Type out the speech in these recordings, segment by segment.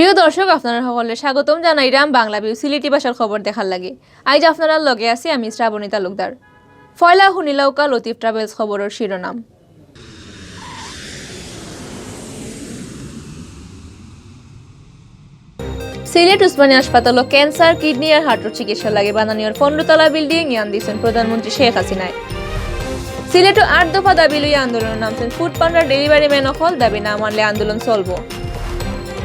প্রিয় দর্শক আপনারা সকলে স্বাগতম জানাইরাম বাংলাভিউ সিলেটি ভাষার খবর দেখার লাগে। আজ আপনারা লগে আছি আমি শ্রাবণী তালুকদার। ফয়লা শুনিলাউকা লতিফ ট্রাভেলস খবরের শিরোনাম। সিলেট উসমানী হাসপাতালে ক্যান্সার, কিডনি আর হার্টের চিকিৎসা লাগে বানানিয়ার 15 তলা বিল্ডিং ইয়ান দিয়েছেন প্রধানমন্ত্রী শেখ হাসিনায়। সিলেটে 8 দফা দাবি লইয়া আন্দোলন নামছেন ফুড পান্ডার ডেলিভারি ম্যান অকল, দাবি না মানলে আন্দোলন চলবো।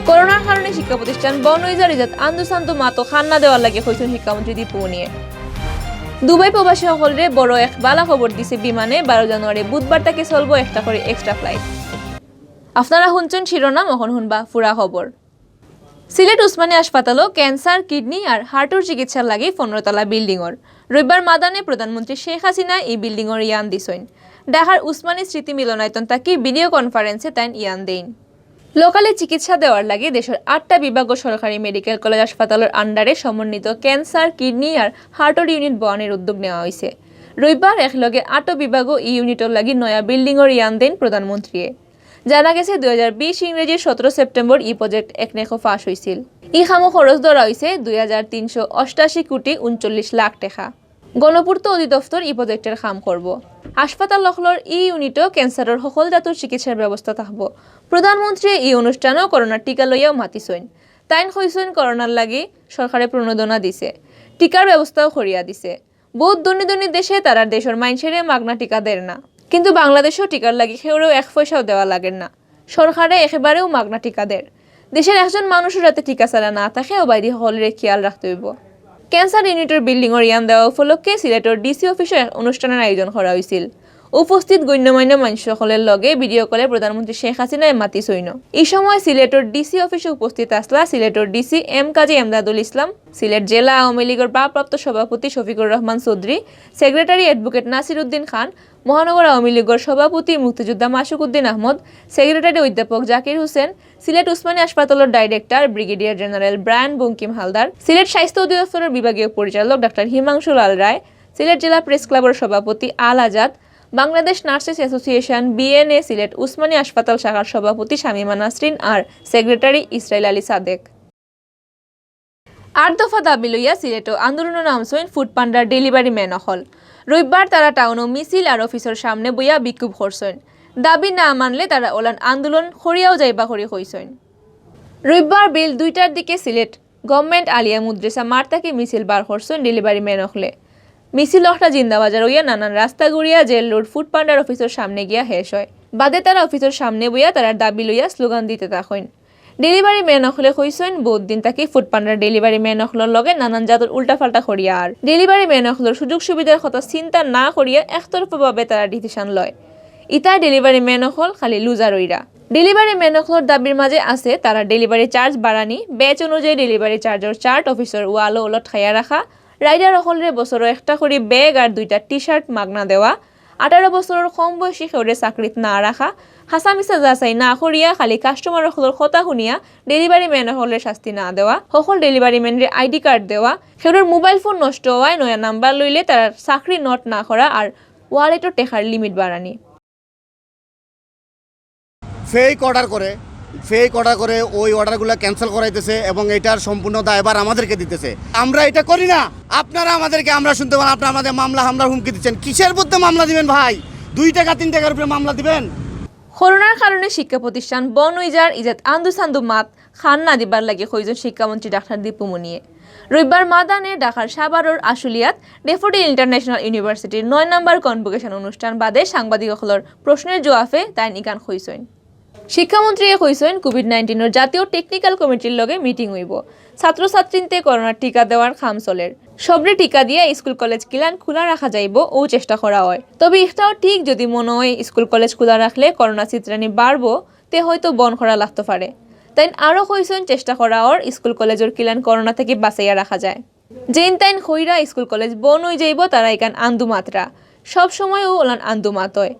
করোনার কারণে শিক্ষা প্রতিষ্ঠান বন্ধ হয়ে যাওয়ার ইজাত আন্দোলন মাতো খান্না দেওয়ার লাগে হয়েছেন শিক্ষামন্ত্রী দীপু নিয়ে। দুবাই প্রবাসী সকলরে বড় এক বালা খবর দিছে বিমানে 12 জানুয়ারি বুধবার থেকে চলবো একটা করে এক্সট্রা ফ্লাইট। আপনারা শুনছেন শিরোনাম, এখন শুনবা পুরা খবর। সিলেট উসমানী হাসপাতালে ক্যান্সার, কিডনি আর হার্টের চিকিৎসার লাগে 15 তলা বিল্ডিংর রবিবার মাদানে প্রধানমন্ত্রী শেখ হাসিনা এই বিল্ডিংর ইয়ান দিছেন। ঢাকার উসমানী স্মৃতি মিলনায়তন তাকে ভিডিও কনফারেন্সে তাই ইয়ান দেন। লোকালে চিকিৎসা দেওয়ার লাগে দেশের 8টা বিভাগ ও সরকারি মেডিকেল কলেজ হাসপাতালের আন্ডারে সমন্বিত ক্যান্সার, কিডনি আর হার্টের ইউনিট বহনের উদ্যোগ নেওয়া হয়েছে। রবিবার একলগে 8 বিভাগ ও ইউনিটের লাগি নয়া বিল্ডিংর ইয়ান দেন প্রধানমন্ত্রী। জানা গেছে 2020 ইংরেজির 17 সেপ্টেম্বর ই প্রজেক্ট একনেকো ফাঁস হয়েছিল। ই খামো খরচ ধরা হয়েছে 2388 কোটি 39 লাখ টাকা। গণপূর্ত অধিদপ্তর ই প্রজেক্টের কাম করব। হাসপাতাল লখলর ই ইউনিটও ক্যান্সারের সকল জাতের চিকিৎসার ব্যবস্থা থাকব। প্রধানমন্ত্রী এই অনুষ্ঠানেও করোনার টিকা লইয়াও মাতিছেন। তাইন কইছেন করোনার লাগি সরকারে প্রণোদনা দিছে, টিকার ব্যবস্থাও করিয়া দিছে। বহুত ধনী দেশে তারা দেশের মাইনসেরে মাগনা টিকা দেয় না, কিন্তু বাংলাদেশেও টিকার লাগি সেওরেও 1 পয়সাও দেওয়া লাগে না। সরকারে একেবারেও মাগনা টিকা দেয়। দেশের একজন মানুষের যাতে টিকা ছাড়া না থাকে ও বাইরে সকলের খেয়াল রাখতে হইব। ক্যান্সার ইউনিটের বিল্ডিংর ইয়ান দেওয়া উপলক্ষে সিলেটের ডিসি অফিসে অনুষ্ঠানের আয়োজন করা হয়েছিল। উপস্থিত গণ্যমান্য মানুষ সকলের লগে ভিডিও কলে প্রধানমন্ত্রী শেখ হাসিনায় মাতিছইন। এই সময় সিলেটের ডিসি অফিসে উপস্থিত আসলা সিলেটের ডিসি এম কাজী এমদাদুল ইসলাম, সিলেট জেলা আওয়ামী লীগের ভারপ্রাপ্ত সভাপতি শফিকুর রহমান চৌধুরী, সেক্রেটারি অ্যাডভোকেট নাসির উদ্দিন খান, মহানগর আওয়ামী লীগের সভাপতি মুক্তিযোদ্ধা মাসুক উদ্দিন আহমদ, সেক্রেটারি অধ্যাপক জাকির হোসেন, সিলেট উসমানী হাসপাতালের director brigadier general Brian Bankim Haldar, Sylhet স্বাস্থ্য অধিদপ্তরের বিভাগীয় পরিচালক ডাক্তার হিমাংশু লাল রায়, সিলেট জেলা প্রেস ক্লাবের সভাপতি Al Azad, Bangladesh nurses association BNA Sylhet Osmani হাসপাতাল শাখার সভাপতি শামিমা নাসরিন আর সেক্রেটারি ইসরাইল আলী সাদেক। 8 দফা দাবি লইয়া সিলেটও আন্দোলন নামছেন ফুড পান্ডার ডেলিভারি ম্যান অকল। রবিবার তারা টাউনও মিছিল আর অফিসের সামনে বইয়া বিক্ষোভ করছেন। দাবি না মানলে তারা ওলান আন্দোলন খড়িয়াও যাইবা করি হইছেন। রবিবার বিল 2টার দিকে সিলেট গভর্নমেন্ট আলিয়া মুদ্রেসা মাঠ থেকে মিছিল বার করছেন ডেলিভারি ম্যান অকলে। মিছিল লখটা জিন্দাবাজার হইয়া নানান রাস্তা ঘুরিয়া জেল রোড ফুড পান্ডার অফিসের সামনে গিয়া শেষ হয়। বাদে তারা অফিসের সামনে বইয়া তারা দাবি লইয়া স্লোগান দিতে থাকেন। ডেলিভারি ম্যান অকলে কইছেন বহুত দিন তাকে ফুড পান্ডার ডেলিভারি ম্যান অকলের লগে নানান জাতের উল্টাফাল্টা করিয়া আর ডেলিভারি ম্যান অকলের সুযোগ সুবিধার কথা চিন্তা না করিয়া একতরফাভাবে তারা ডিসিশন লয়। ইতা ডেলিভারি ম্যান অকল খালি লুজার হইরা। ডেলিভারি ম্যান অকলের দাবির মাঝে আছে তারা ডেলিভারি চার্জ বাড়ানি, ব্যাচ অনুযায়ী ডেলিভারি চার্জের চার্ট অফিসের ওয়ালও ওলত খাইয়া রাখা, রাইডার অকলরে বছরও একটা করে ব্যাগ আর 2টা টি-শার্ট মাগনা দেওয়া, 18 বছরের কম বয়সী খেউরে চাকরিত না রাখা, হাসামিসা যাচাই না করিয়া খালি কাস্টমার সকলের কথা শুনিয়া ডেলিভারি ম্যান সকলের শাস্তি না দেওয়া, সকল ডেলিভারি ম্যানের আইডি কার্ড দেওয়া, খেউরের মোবাইল ফোন নষ্ট হওয়ায় নয়া নাম্বার লইলে তার চাকরি নট না করা আর ওয়ালেটও টেকার লিমিট বাড়ানি। ফেক অর্ডার করে ওই অর্ডারগুলো ক্যান্সেল করাইতেছে এবং এটার সম্পূর্ণ দায়ভার আমাদেরকে দিতেছে। আমরা এটা করি না, আপনারা আমাদেরকে আমরা শুনতে পারেন, আপনারা আমাদের মামলা হামলার হুমকি দিচ্ছেন। কিসের মধ্যে মামলা দিবেন ভাই? 2 টাকা 3 টাকার উপরে মামলা দিবেন? করোনার কারণে শিক্ষা প্রতিষ্ঠান বন হইজার ইজাত আন্দু মাত খান না দিবার লাগে কইজন শিক্ষামন্ত্রী ডাক্তার দীপু মুনিয়ে। রবিবার মাদানে ঢাকার সাভারের আশুলিয়াত ডেফোডিল ইন্টারন্যাশনাল ইউনিভার্সিটির 9 নম্বর কনভোকেশন অনুষ্ঠান বাদে সাংবাদিকসকলের প্রশ্নের জবাবে তাই নিকান কইছেন। শিক্ষামন্ত্রী কইছেন কোভিড-19 জাতীয় টেকনিক্যাল কমিটির লগে মিটিং হইব। ছাত্রছাত্রীতে করোনার টিকা দেওয়ার খাম চলের। সবরে টিকা দিয়ে স্কুল কলেজ কিলান খোলা রাখা যাইব ও চেষ্টা করা হয়। তবে ইটাও ঠিক যদি মনে হয় স্কুল কলেজ খোলা রাখলে করোনা চিত্রানি বাড়বো তে হয়তো বন করা লাগতে পারে। তাই আরও কইছেন চেষ্টা করা ওর স্কুল কলেজের কিলান করোনা থেকে বাঁচাইয়া রাখা যায়। যেন তাইন হইরা স্কুল কলেজ বন হয়ে যাইব তারা এখান আন্দু মাত্রা সব সময়ও ওলান আন্দু মাত হয়।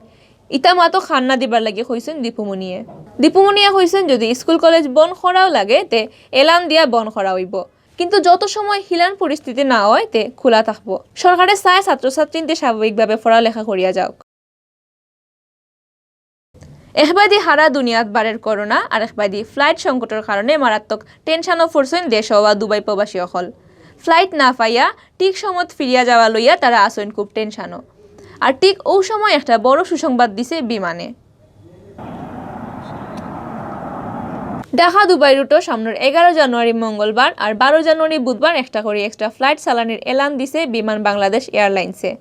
ইতা মাতো খান্না দিবার লাগে কইছেন দীপুমণিয়ে কইছেন যদি স্কুল কলেজ বন করাও লাগে তে এলান দিয়া বন করা হইব, কিন্তু যত সময় হিলান পরিস্থিতি না হয় তে খোলা থাকবো। সরকারের চায় ছাত্রছাত্রীদের স্বাভাবিকভাবে পড়ালেখা করিয়া যাওক। একবাদি হারা দুনিয়াত বারের করোনা আর একবাদি ফ্লাইট সংকটের কারণে মারাত্মক টেনশনও পড়ছেন দেশ হওয়া দুবাই প্রবাসী অকল। ফ্লাইট না পাইয়া ঠিক সময়ত ফিরিয়া যাওয়া লইয়া তারা আসেন খুব টেনশনও। আর ঠিক ও সময় একটা বড় সুসংবাদ দিছে বিমানে। ঢাকা দুবাই রুটও সামনের 11 জানুয়ারি মঙ্গলবার আর 12 জানুয়ারি বুধবার একটা করে এক্সট্রা ফ্লাইট চালানির এলান দিছে বিমান বাংলাদেশ এয়ারলাইন্সে।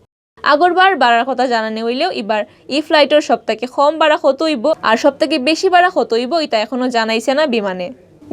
আগরবার বাড়ার কথা জানানো হইলেও এবার এই ফ্লাইটের সবথেকে কম বাড়া কত হইব আর সবথেকে বেশি বাড়া কত হইব এটা এখনো জানাইছে না বিমানে।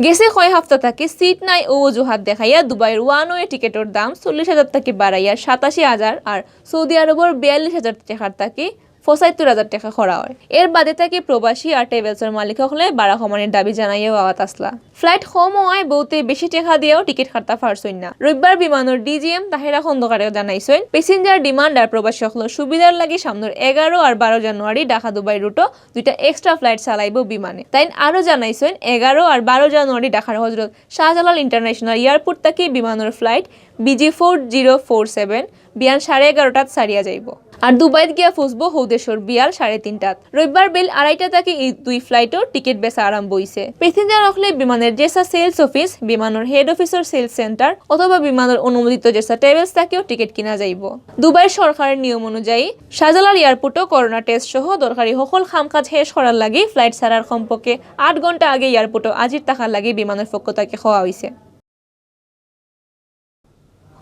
গেছে কয় হপ্তাহ থেকে সিট নাই ও অজুহাত দেখাইয়া দুবাইয়ের ওয়ান ওয়ে টিকেটের দাম 40,000 থেকে বাড়াইয়া 87,000 আর সৌদি আরবের 42,000 টাকার থেকে 75,000 টাকা করা হয়। এর বাদে থেকে প্রবাসী আর ট্রাভেলসের মালিক হলে বাড়া কমানোর দাবি জানাইয়াও আওয়াত আসলা। ফ্লাইট কম হওয়ায় বহুতে বেশি টাকা দিয়েও টিকিট কাটতে পারছেন না। রবিবার বিমানের ডিজিএম তাহেরা খন্দকারে জানাইছেন প্যাসেঞ্জার ডিমান্ড আর প্রবাসী হল সুবিধার লাগি সামনের 11 আর 12 জানুয়ারি ঢাকা দুবাই রুটও দুইটা এক্সট্রা ফ্লাইট চালাইব বিমানে। তাই আরও জানাইছেন 11 আর 12 জানুয়ারি ঢাকার হজরত শাহজালাল ইন্টারন্যাশনাল এয়ারপোর্ট থেকে বিমানের ফ্লাইট BG4047 বিয়ান 11:30টাত ছাড়িয়া যাইব। আর দুবাইত গিয়া ফুসবো হৌদেশ্বর বিয়াল 3:30টাত। রবিবার বেল 2:30টা থেকে এই দুই ফ্লাইটও টিকিট বেচা আরম্ভ হইছে। প্যাসেঞ্জার হলে বিমানের জেসা সেলস অফিস, বিমানের হেড অফিসের সেলস সেন্টার অথবা বিমানের অনুমোদিত জেসা ট্রাভেলস থেকেও টিকিট কিনা যাইব। দুবাইয়ের সরকারের নিয়ম অনুযায়ী শাহজালাল এয়ারপোর্টও করোনা টেস্ট সহ দরকারি সকল কামকাজ শেষ করার লাগি ফ্লাইট ছাড়ার কমপক্ষে 8 ঘন্টা আগে এয়ারপোর্টও হাজির থাকার লাগি বিমানের পক্ষ থেকে হওয়া হইছে।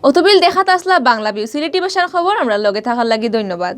অতবিল দেখাত আসলা বাংলা ভিউ সিলেটি ভাষার খবর। আমরা লগে থাকার লাগি ধন্যবাদ।